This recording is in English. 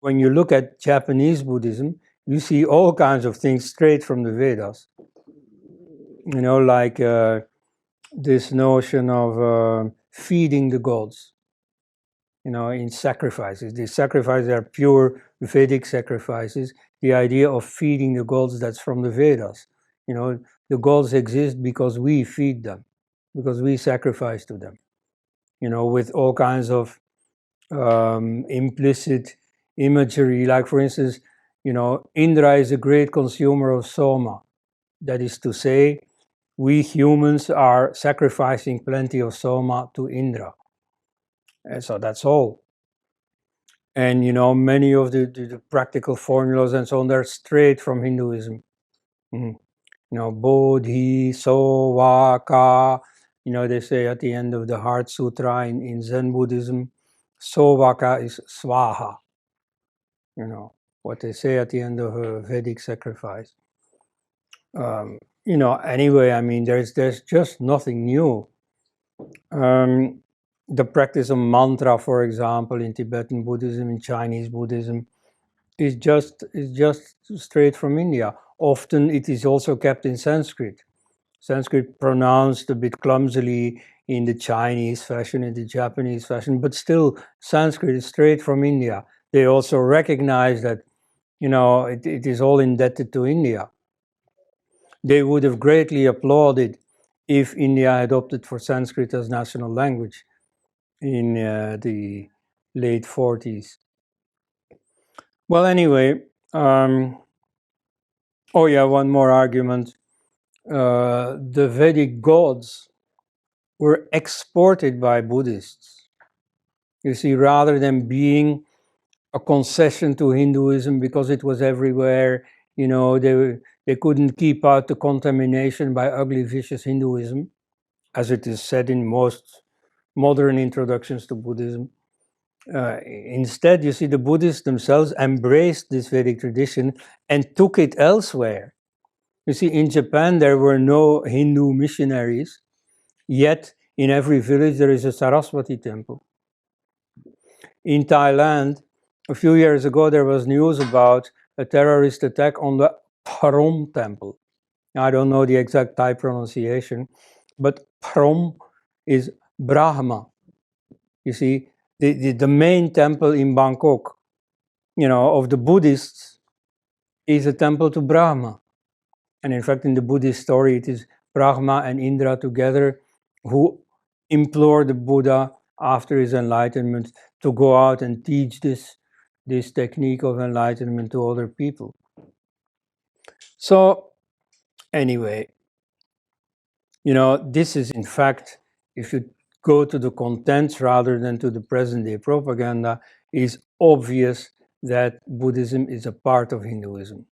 when you look at Japanese Buddhism, you see all kinds of things straight from the Vedas. You know, like this notion of feeding the gods, you know, in sacrifices. These sacrifices are pure Vedic sacrifices. The idea of feeding the gods, that's from the Vedas. You know, the gods exist because we feed them, because we sacrifice to them. You know, with all kinds of implicit imagery, like for instance, you know, Indra is a great consumer of soma. That is to say, we humans are sacrificing plenty of soma to Indra. And so that's all. And, you know, many of the practical formulas and so on, they're straight from Hinduism. You know, Bodhi, Sowa, Ka, you know, they say at the end of the Heart Sutra in Zen Buddhism, Sovaka is Swaha. You know, what they say at the end of a Vedic sacrifice. You know, anyway, I mean, there's just nothing new. The practice of mantra, for example, in Tibetan Buddhism, in Chinese Buddhism, is just straight from India. Often it is also kept in Sanskrit. Sanskrit pronounced a bit clumsily in the Chinese fashion, in the Japanese fashion, but still Sanskrit is straight from India. They also recognize that, you know, it is all indebted to India. They would have greatly applauded if India had opted for Sanskrit as national language in the late 40s. Well, anyway, oh yeah, one more argument. The Vedic gods were exported by Buddhists. You see, rather than being a concession to Hinduism because it was everywhere, you know, they couldn't keep out the contamination by ugly, vicious Hinduism, as it is said in most modern introductions to Buddhism. Instead, you see, the Buddhists themselves embraced this Vedic tradition and took it elsewhere. You see, in Japan, there were no Hindu missionaries, yet in every village there is a Saraswati temple. In Thailand, a few years ago, there was news about a terrorist attack on the Parom temple. I don't know the exact Thai pronunciation, but Parom is Brahma. You see, the main temple in Bangkok, you know, of the Buddhists is a temple to Brahma. And in fact, in the Buddhist story, it is Brahma and Indra together who implore the Buddha after his enlightenment to go out and teach this technique of enlightenment to other people. So anyway, you know, this is in fact, if you go to the contents rather than to the present day propaganda, is obvious that Buddhism is a part of Hinduism.